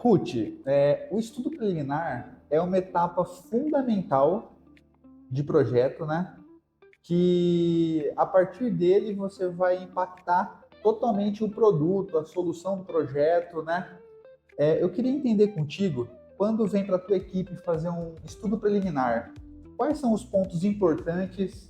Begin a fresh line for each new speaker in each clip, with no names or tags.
Ruth, o estudo preliminar é uma etapa fundamental de projeto, né? Que a partir dele você vai impactar totalmente o produto, a solução do projeto, né? Eu queria entender contigo, quando vem para a tua equipe fazer um estudo preliminar, quais são os pontos importantes?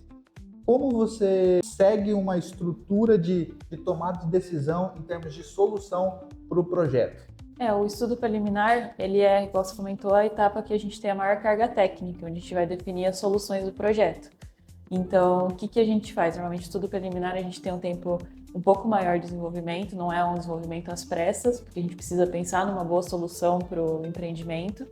Como você segue uma estrutura de tomada de decisão em termos de solução para o projeto?
O estudo preliminar, ele é, igual você comentou, a etapa que a gente tem a maior carga técnica, onde a gente vai definir as soluções do projeto. Então, o que a gente faz? Normalmente, estudo preliminar, a gente tem um tempo um pouco maior de desenvolvimento, não é um desenvolvimento às pressas, porque a gente precisa pensar numa boa solução para o empreendimento.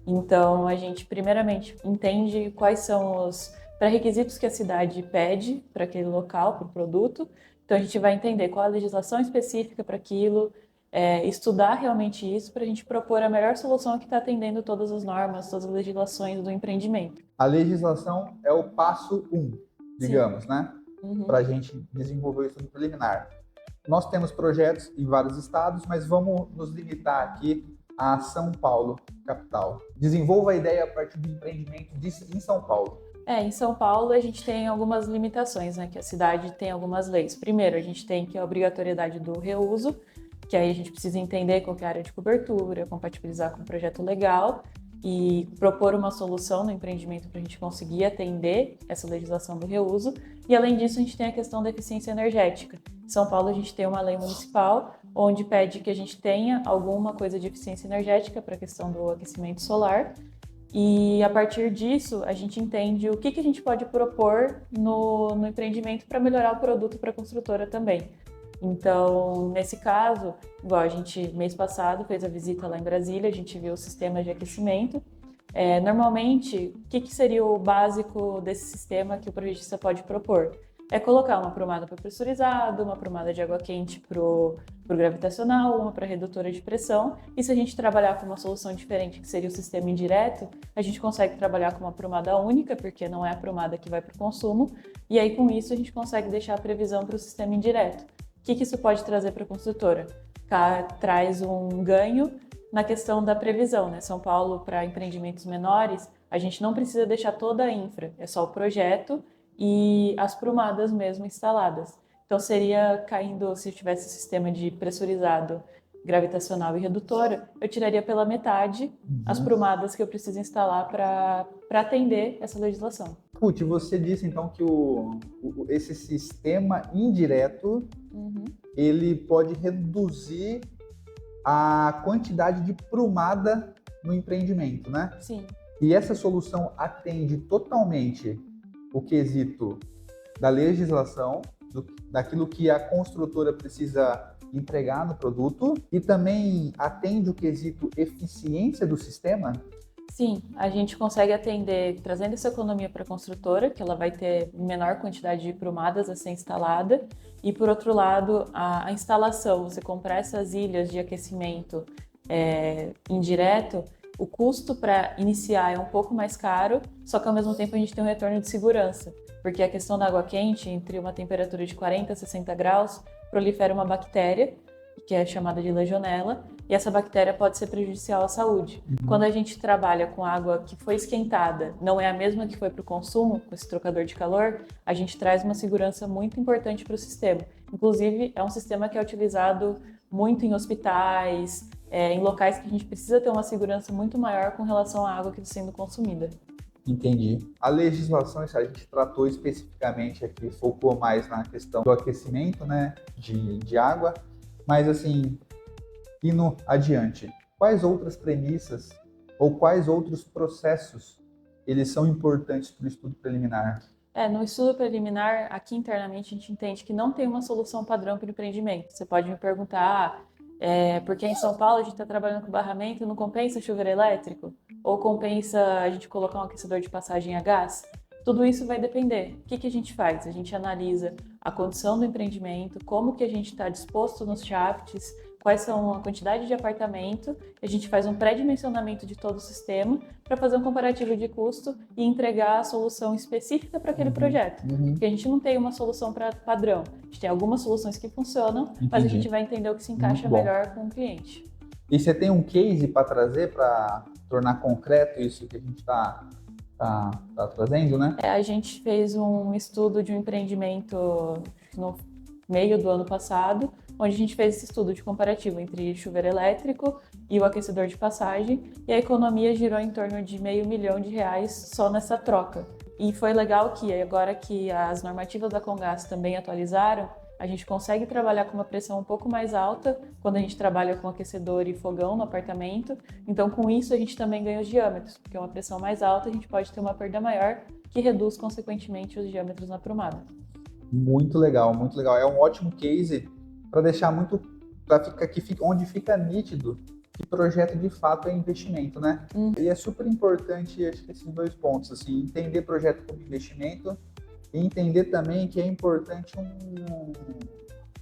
Então, a gente, primeiramente, entende quais são os pré-requisitos que a cidade pede para aquele local, para o produto. Então, a gente vai entender qual a legislação específica para aquilo, estudar realmente isso para a gente propor a melhor solução que está atendendo todas as normas, todas as legislações do empreendimento.
A legislação é o passo um,
Sim.
digamos, né?
Uhum.
Para a gente desenvolver o estudo preliminar. Nós temos projetos em vários estados, mas vamos nos limitar aqui a São Paulo, capital. Desenvolva a ideia a partir do empreendimento em São Paulo.
Em São Paulo a gente tem algumas limitações, né? Que a cidade tem algumas leis. Primeiro, a gente tem que a obrigatoriedade do reuso, que aí a gente precisa entender qual que é a área de cobertura, compatibilizar com o projeto legal e propor uma solução no empreendimento para a gente conseguir atender essa legislação do reuso. E além disso, a gente tem a questão da eficiência energética. Em São Paulo, a gente tem uma lei municipal onde pede que a gente tenha alguma coisa de eficiência energética para a questão do aquecimento solar. E a partir disso, a gente entende o que a gente pode propor no empreendimento para melhorar o produto para a construtora também. Então, nesse caso, igual a gente, mês passado, fez a visita lá em Brasília, a gente viu o sistema de aquecimento. Normalmente, o que seria o básico desse sistema que o projetista pode propor? É colocar uma prumada para pressurizado, uma prumada de água quente para o gravitacional, uma para redutora de pressão. E se a gente trabalhar com uma solução diferente, que seria o sistema indireto, a gente consegue trabalhar com uma prumada única, porque não é a prumada que vai para o consumo. E aí, com isso, a gente consegue deixar a previsão para o sistema indireto. O que isso pode trazer para a construtora? Traz um ganho na questão da previsão, né? São Paulo, para empreendimentos menores, a gente não precisa deixar toda a infra, é só o projeto e as prumadas mesmo instaladas. Então seria caindo, se eu tivesse sistema de pressurizado, gravitacional e redutora, eu tiraria pela metade as prumadas que eu preciso instalar para atender essa legislação.
Ruth, você disse então que esse sistema indireto ele pode reduzir a quantidade de prumada no empreendimento, né?
Sim.
E essa solução atende totalmente o quesito da legislação, daquilo que a construtora precisa entregar no produto, e também atende o quesito eficiência do sistema?
Sim, a gente consegue atender trazendo essa economia para a construtora, que ela vai ter menor quantidade de prumadas a ser instalada, e por outro lado, a instalação, você comprar essas ilhas de aquecimento indireto, o custo para iniciar é um pouco mais caro, só que ao mesmo tempo a gente tem um retorno de segurança, porque a questão da água quente, entre uma temperatura de 40 a 60 graus, prolifera uma bactéria, que é chamada de legionela, e essa bactéria pode ser prejudicial à saúde. Quando a gente trabalha com água que foi esquentada, não é a mesma que foi para o consumo, com esse trocador de calor, a gente traz uma segurança muito importante para o sistema. Inclusive, é um sistema que é utilizado muito em hospitais, em locais que a gente precisa ter uma segurança muito maior com relação à água que está sendo consumida.
Entendi. A legislação, isso a gente tratou especificamente aqui, focou mais na questão do aquecimento, né, de água, mas assim, indo adiante, quais outras premissas ou quais outros processos eles são importantes para o estudo preliminar?
No estudo preliminar, aqui internamente, a gente entende que não tem uma solução padrão para o empreendimento. Você pode me perguntar, porque em São Paulo a gente está trabalhando com barramento, não compensa chuveiro elétrico? Ou compensa a gente colocar um aquecedor de passagem a gás? Tudo isso vai depender. O que a gente faz? A gente analisa a condição do empreendimento, como que a gente está disposto nos shafts, quais são a quantidade de apartamento, a gente faz um pré-dimensionamento de todo o sistema para fazer um comparativo de custo e entregar a solução específica para aquele projeto. Porque a gente não tem uma solução padrão, a gente tem algumas soluções que funcionam, mas a gente vai entender o que se encaixa melhor com o cliente.
E você tem um case para trazer para tornar concreto isso que a gente tá trazendo, né?
A gente fez um estudo de um empreendimento no meio do ano passado, onde a gente fez esse estudo de comparativo entre chuveiro elétrico e o aquecedor de passagem, e a economia girou em torno de R$500 mil só nessa troca. E foi legal que agora que as normativas da Comgás também atualizaram, a gente consegue trabalhar com uma pressão um pouco mais alta quando a gente trabalha com aquecedor e fogão no apartamento. Então, com isso, a gente também ganha os diâmetros, porque uma pressão mais alta a gente pode ter uma perda maior, que reduz, consequentemente, os diâmetros na prumada.
Muito legal, muito legal. É um ótimo case para deixar muito, para ficar onde fica nítido que projeto de fato é investimento, né? E é super importante, acho que esses dois pontos, assim, entender projeto como investimento e entender também que é importante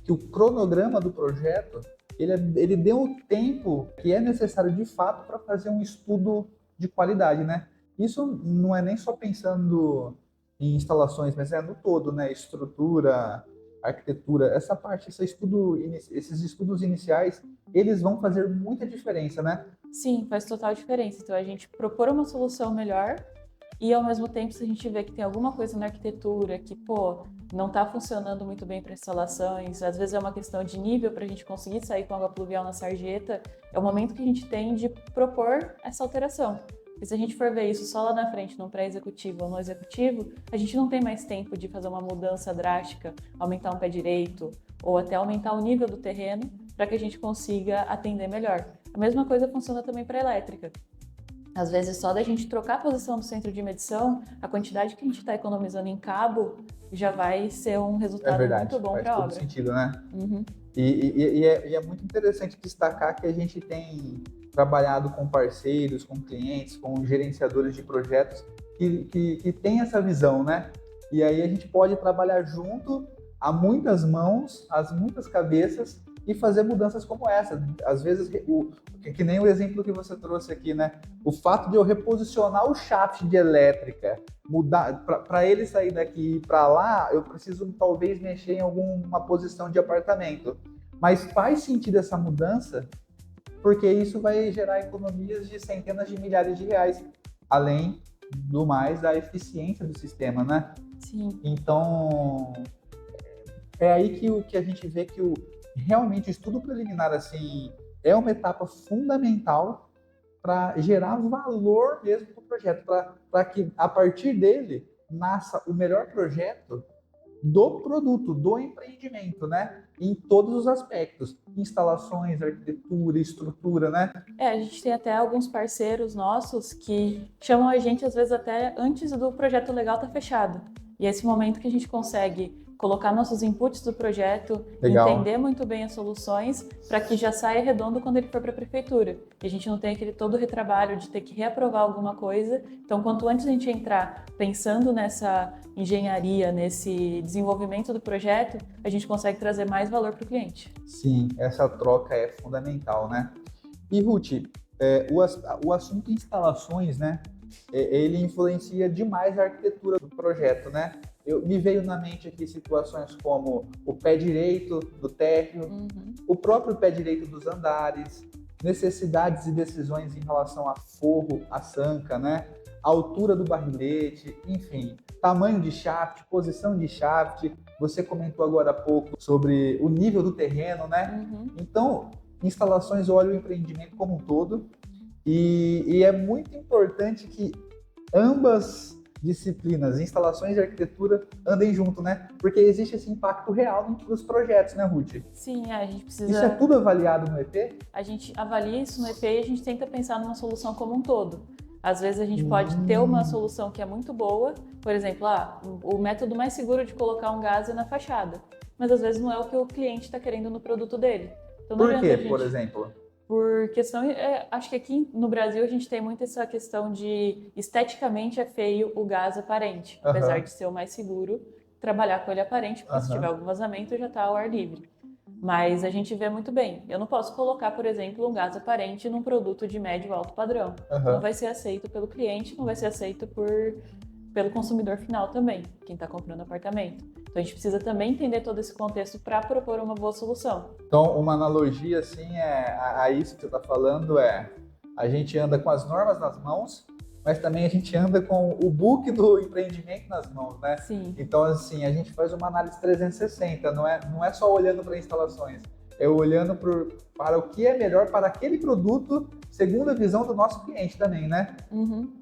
que o cronograma do projeto ele dê o tempo que é necessário de fato para fazer um estudo de qualidade, né? Isso não é nem só pensando em instalações, mas é no todo, né? Estrutura, arquitetura, essa parte, esses estudos iniciais, eles vão fazer muita diferença, né?
Sim, faz total diferença. Então, a gente propor uma solução melhor e, ao mesmo tempo, se a gente vê que tem alguma coisa na arquitetura que, não está funcionando muito bem para instalações, às vezes é uma questão de nível para a gente conseguir sair com água pluvial na sarjeta, é o momento que a gente tem de propor essa alteração. E se a gente for ver isso só lá na frente, num pré-executivo ou no executivo, a gente não tem mais tempo de fazer uma mudança drástica, aumentar um pé direito ou até aumentar o nível do terreno para que a gente consiga atender melhor. A mesma coisa funciona também para a elétrica. Às vezes, só da gente trocar a posição do centro de medição, a quantidade que a gente está economizando em cabo já vai ser um resultado muito bom para a obra.
Faz todo sentido, né?
Uhum.
E é muito interessante destacar que a gente tem trabalhado com parceiros, com clientes, com gerenciadores de projetos que tem essa visão, né? E aí a gente pode trabalhar junto a muitas mãos, as muitas cabeças e fazer mudanças como essa. Às vezes, que nem o exemplo que você trouxe aqui, né? O fato de eu reposicionar o shaft de elétrica, mudar para ele sair daqui para lá, eu preciso talvez mexer em alguma posição de apartamento. Mas faz sentido essa mudança, porque isso vai gerar economias de centenas de milhares de reais, além do mais da eficiência do sistema, né?
Sim.
Então, é aí que a gente vê que realmente o estudo preliminar assim, é uma etapa fundamental para gerar valor mesmo para o projeto, para que a partir dele nasça o melhor projeto do produto, do empreendimento, né? Em todos os aspectos, instalações, arquitetura, estrutura, né?
A gente tem até alguns parceiros nossos que chamam a gente, às vezes, até antes do projeto legal estar fechado. E é esse momento que a gente consegue colocar nossos inputs do projeto, entender muito bem as soluções, para que já saia redondo quando ele for para a prefeitura. E a gente não tem aquele todo retrabalho de ter que reaprovar alguma coisa. Então, quanto antes a gente entrar pensando nessa engenharia, nesse desenvolvimento do projeto, a gente consegue trazer mais valor para o cliente.
Sim, essa troca é fundamental, né? E, Ruth, o assunto instalações, né? Ele influencia demais a arquitetura do projeto, né? Me veio na mente aqui situações como o pé direito do térreo, o próprio pé direito dos andares, necessidades e decisões em relação a forro, a sanca, né? A altura do barrilete, enfim, tamanho de shaft, posição de shaft. Você comentou agora há pouco sobre o nível do terreno, né? Então, instalações olham o empreendimento como um todo e é muito importante que ambas disciplinas, instalações e arquitetura, andem junto, né? Porque existe esse impacto real nos projetos, né, Ruth?
Sim, a gente precisa...
Isso é tudo avaliado no EP?
A gente avalia isso no EP e a gente tenta pensar numa solução como um todo. Às vezes a gente pode ter uma solução que é muito boa, por exemplo, o método mais seguro de colocar um gás é na fachada, mas às vezes não é o que o cliente está querendo no produto dele. Então,
por quê, por exemplo?
Por questão, acho que aqui no Brasil a gente tem muito essa questão de esteticamente é feio o gás aparente, apesar de ser o mais seguro trabalhar com ele aparente, porque se tiver algum vazamento já está ao ar livre. Mas a gente vê muito bem. Eu não posso colocar, por exemplo, um gás aparente num produto de médio alto padrão. Não vai ser aceito pelo cliente, não vai ser aceito por pelo consumidor final também, quem está comprando apartamento. Então a gente precisa também entender todo esse contexto para propor uma boa solução.
Então, uma analogia assim a isso que você está falando a gente anda com as normas nas mãos, mas também a gente anda com o book do empreendimento nas mãos, né?
Sim.
Então, assim, a gente faz uma análise 360, não é só olhando para instalações, é olhando para o que é melhor para aquele produto, segundo a visão do nosso cliente também, né?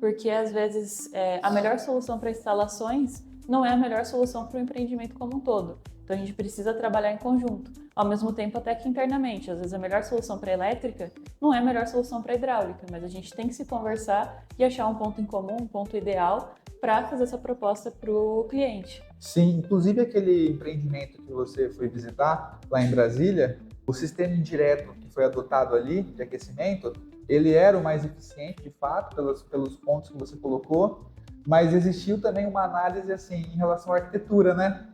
Porque às vezes a melhor solução para instalações não é a melhor solução para o empreendimento como um todo. Então a gente precisa trabalhar em conjunto. Ao mesmo tempo, até que internamente, às vezes a melhor solução para elétrica não é a melhor solução para hidráulica, mas a gente tem que se conversar e achar um ponto em comum, um ponto ideal para fazer essa proposta para o cliente.
Sim, inclusive aquele empreendimento que você foi visitar lá em Brasília, o sistema indireto que foi adotado ali de aquecimento, ele era o mais eficiente, de fato, pelos pontos que você colocou, mas existiu também uma análise assim em relação à arquitetura, né?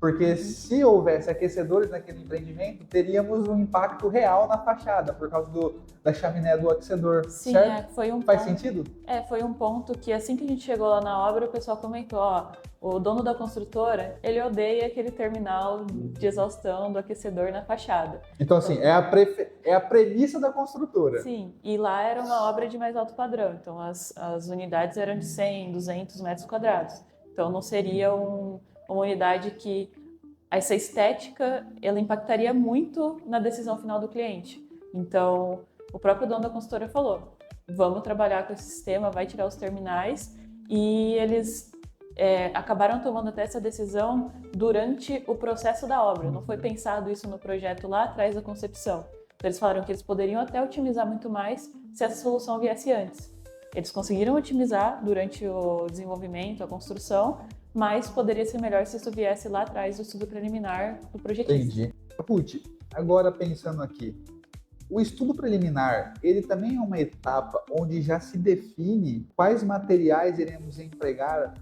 Porque se houvesse aquecedores naquele empreendimento, teríamos um impacto real na fachada, por causa da chaminé do aquecedor,
Sim,
certo?
foi um
Faz
ponto,
sentido?
foi um ponto que assim que a gente chegou lá na obra, o pessoal comentou, ó, o dono da construtora, ele odeia aquele terminal de exaustão do aquecedor na fachada.
Então, assim, é a premissa da construtora.
Sim, e lá era uma obra de mais alto padrão, então as unidades eram de 100, 200 metros quadrados. Então não seria uma unidade que essa estética ela impactaria muito na decisão final do cliente. Então, o próprio dono da consultora falou, vamos trabalhar com esse sistema, vai tirar os terminais, e eles acabaram tomando até essa decisão durante o processo da obra. Não foi pensado isso no projeto lá atrás da concepção. Então, eles falaram que eles poderiam até otimizar muito mais se essa solução viesse antes. Eles conseguiram otimizar durante o desenvolvimento, a construção, mas poderia ser melhor se isso viesse lá atrás do estudo preliminar do projetista.
Entendi. Ruth, agora pensando aqui, o estudo preliminar, ele também é uma etapa onde já se define quais materiais iremos empregar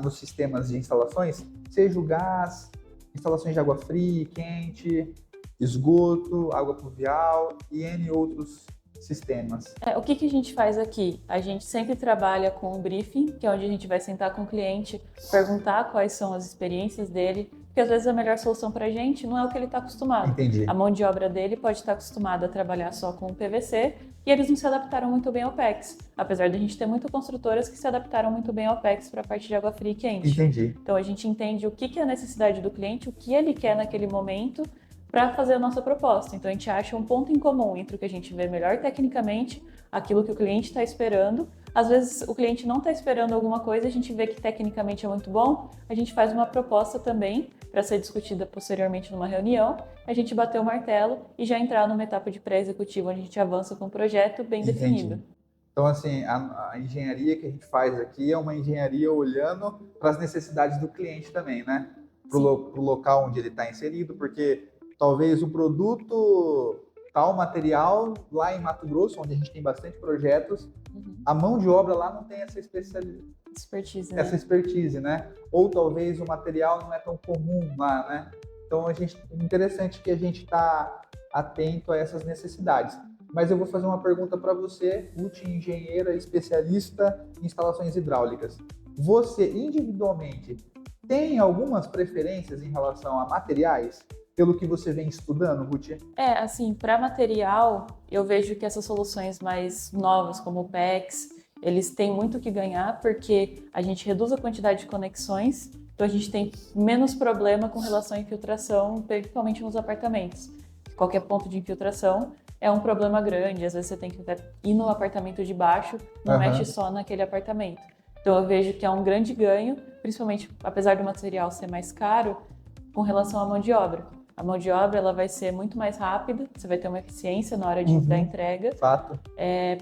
nos sistemas de instalações, seja o gás, instalações de água fria e quente, esgoto, água pluvial e N outros sistemas.
O que a gente faz aqui? A gente sempre trabalha com um briefing, que é onde a gente vai sentar com o cliente, perguntar quais são as experiências dele, porque às vezes a melhor solução para a gente não é o que ele está acostumado.
Entendi.
A mão de obra dele pode estar acostumada a trabalhar só com PVC e eles não se adaptaram muito bem ao PEX, apesar de a gente ter muitas construtoras que se adaptaram muito bem ao PEX para a parte de água fria e quente.
Entendi.
Então a gente entende o que é a necessidade do cliente, o que ele quer naquele momento, para fazer a nossa proposta. Então a gente acha um ponto em comum entre o que a gente vê melhor tecnicamente, aquilo que o cliente está esperando. Às vezes o cliente não está esperando alguma coisa, a gente vê que tecnicamente é muito bom, a gente faz uma proposta também para ser discutida posteriormente numa reunião, a gente bater o martelo e já entrar numa etapa de pré-executivo onde a gente avança com um projeto bem definido.
Então, assim, a engenharia que a gente faz aqui é uma engenharia olhando para as necessidades do cliente também, né? Para o local onde ele está inserido, porque talvez o produto, tal material, lá em Mato Grosso, onde a gente tem bastante projetos, a mão de obra lá não tem essa expertise, né? Ou talvez o material não é tão comum lá, né? Então, interessante que a gente está atento a essas necessidades. Mas eu vou fazer uma pergunta para você, Ruth, engenheira especialista em instalações hidráulicas. Você, individualmente, tem algumas preferências em relação a materiais? Pelo que você vem estudando, Ruth?
Assim, para material, eu vejo que essas soluções mais novas, como o PEX, eles têm muito que ganhar, porque a gente reduz a quantidade de conexões, então a gente tem menos problema com relação à infiltração, principalmente nos apartamentos. Qualquer ponto de infiltração é um problema grande, às vezes você tem que ir no apartamento de baixo, não mexe só naquele apartamento. Então eu vejo que é um grande ganho, principalmente apesar do material ser mais caro, com relação à mão de obra. A mão de obra ela vai ser muito mais rápida, você vai ter uma eficiência na hora da entrega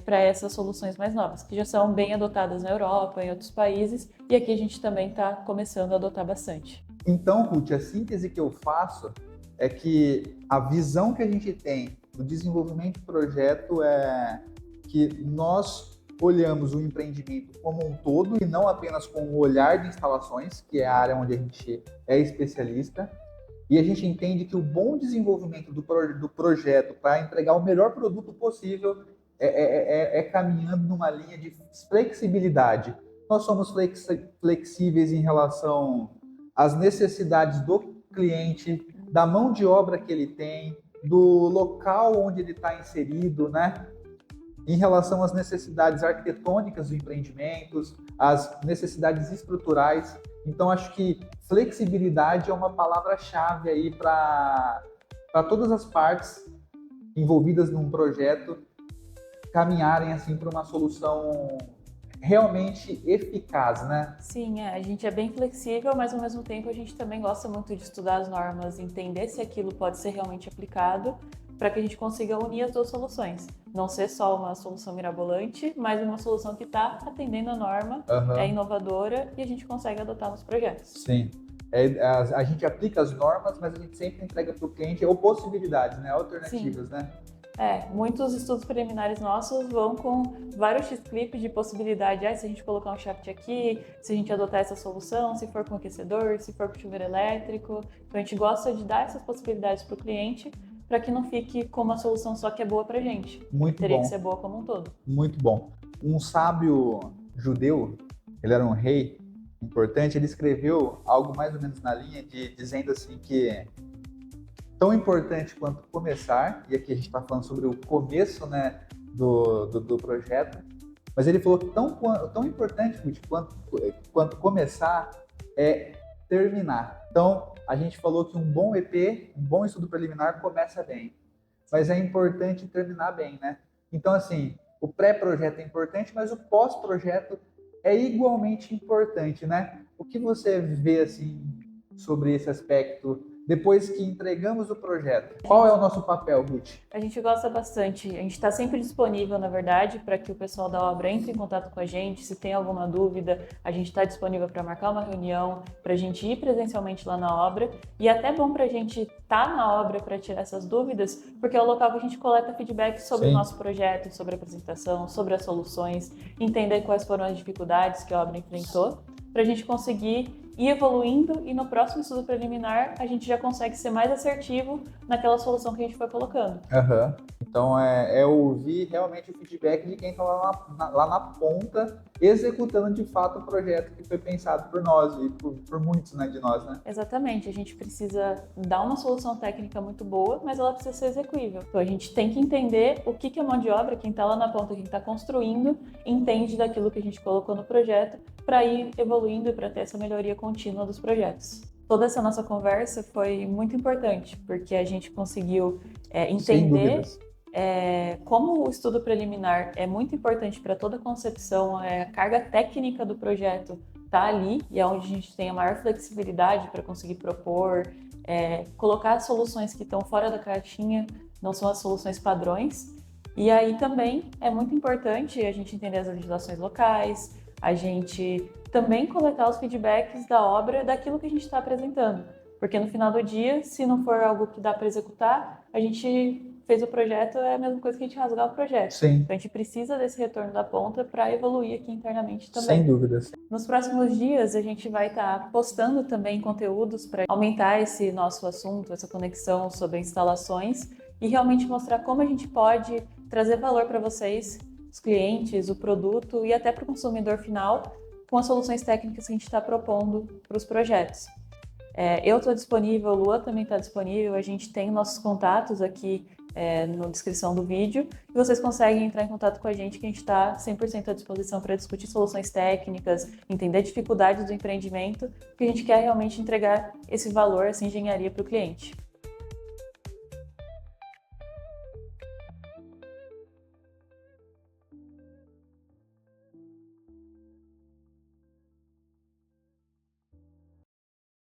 para essas soluções mais novas, que já são bem adotadas na Europa, em outros países, e aqui a gente também está começando a adotar bastante.
Então, Ruth, a síntese que eu faço é que a visão que a gente tem do desenvolvimento do projeto é que nós olhamos o empreendimento como um todo e não apenas com o olhar de instalações, que é a área onde a gente é especialista, e a gente entende que o bom desenvolvimento do projeto para entregar o melhor produto possível é caminhando numa linha de flexibilidade, nós somos flexíveis em relação às necessidades do cliente, da mão de obra que ele tem, do local onde ele está inserido, né? Em relação às necessidades arquitetônicas do empreendimento, às necessidades estruturais. Então, acho que flexibilidade é uma palavra-chave aí para todas as partes envolvidas num projeto caminharem assim para uma solução realmente eficaz, né?
Sim, a gente é bem flexível, mas ao mesmo tempo a gente também gosta muito de estudar as normas, entender se aquilo pode ser realmente aplicado, para que a gente consiga unir as duas soluções. Não ser só uma solução mirabolante, mas uma solução que está atendendo a norma, é inovadora e a gente consegue adotar nos projetos.
Sim. A gente aplica as normas, mas a gente sempre entrega para o cliente ou possibilidades, né? Alternativas,
Sim.
né?
Muitos estudos preliminares nossos vão com vários X-clips de possibilidade. Se a gente colocar um shaft aqui, se a gente adotar essa solução, se for com aquecedor, se for com chuveiro elétrico. Então a gente gosta de dar essas possibilidades para o cliente, para que não fique com uma solução só que é boa para a gente.
Muito
Teria
bom.
que ser boa como um todo.
Muito bom. Um sábio judeu, ele era um rei importante, ele escreveu algo mais ou menos na linha de dizendo assim que tão importante quanto começar, e aqui a gente está falando sobre o começo, né, do projeto, mas ele falou tão importante quanto começar é terminar. Então, a gente falou que um bom EP, um bom estudo preliminar começa bem, mas é importante terminar bem, né? Então, assim, o pré-projeto é importante, mas o pós-projeto é igualmente importante, né? O que você vê, assim, sobre esse aspecto depois que entregamos o projeto? Qual é o nosso papel, Ruth?
A gente gosta bastante, a gente está sempre disponível, na verdade, para que o pessoal da obra entre em contato com a gente. Se tem alguma dúvida, a gente está disponível para marcar uma reunião, para a gente ir presencialmente lá na obra. E é até bom para a gente estar na obra para tirar essas dúvidas, porque é o local que a gente coleta feedback sobre o nosso projeto, sobre a apresentação, sobre as soluções, entender quais foram as dificuldades que a obra enfrentou, para a gente conseguir ir evoluindo e no próximo estudo preliminar a gente já consegue ser mais assertivo naquela solução que a gente foi colocando.
Então é ouvir realmente o feedback de quem está lá na ponta, executando de fato o projeto que foi pensado por nós e por muitos, né, de nós, né?
Exatamente, a gente precisa dar uma solução técnica muito boa, mas ela precisa ser execuível. Então a gente tem que entender o que a mão de obra, quem está lá na ponta, quem está construindo, entende daquilo que a gente colocou no projeto, para ir evoluindo e para ter essa melhoria contínua dos projetos. Toda essa nossa conversa foi muito importante, porque a gente conseguiu entender como o estudo preliminar é muito importante para toda a concepção, a carga técnica do projeto está ali e é onde a gente tem a maior flexibilidade para conseguir propor, colocar soluções que estão fora da caixinha, não são as soluções padrões. E aí também é muito importante a gente entender as legislações locais, a gente também coletar os feedbacks da obra daquilo que a gente está apresentando. Porque no final do dia, se não for algo que dá para executar, a gente fez o projeto, é a mesma coisa que a gente rasgar o projeto.
Sim.
Então a gente precisa desse retorno da ponta para evoluir aqui internamente também.
Sem dúvidas.
Nos próximos dias a gente vai estar postando também conteúdos para aumentar esse nosso assunto, essa conexão sobre instalações e realmente mostrar como a gente pode trazer valor para vocês, os clientes, o produto e até para o consumidor final com as soluções técnicas que a gente está propondo para os projetos. Eu estou disponível, o Luan também está disponível, a gente tem nossos contatos aqui na descrição do vídeo e vocês conseguem entrar em contato com a gente que a gente está 100% à disposição para discutir soluções técnicas, entender dificuldades do empreendimento, porque a gente quer realmente entregar esse valor, essa engenharia para o cliente.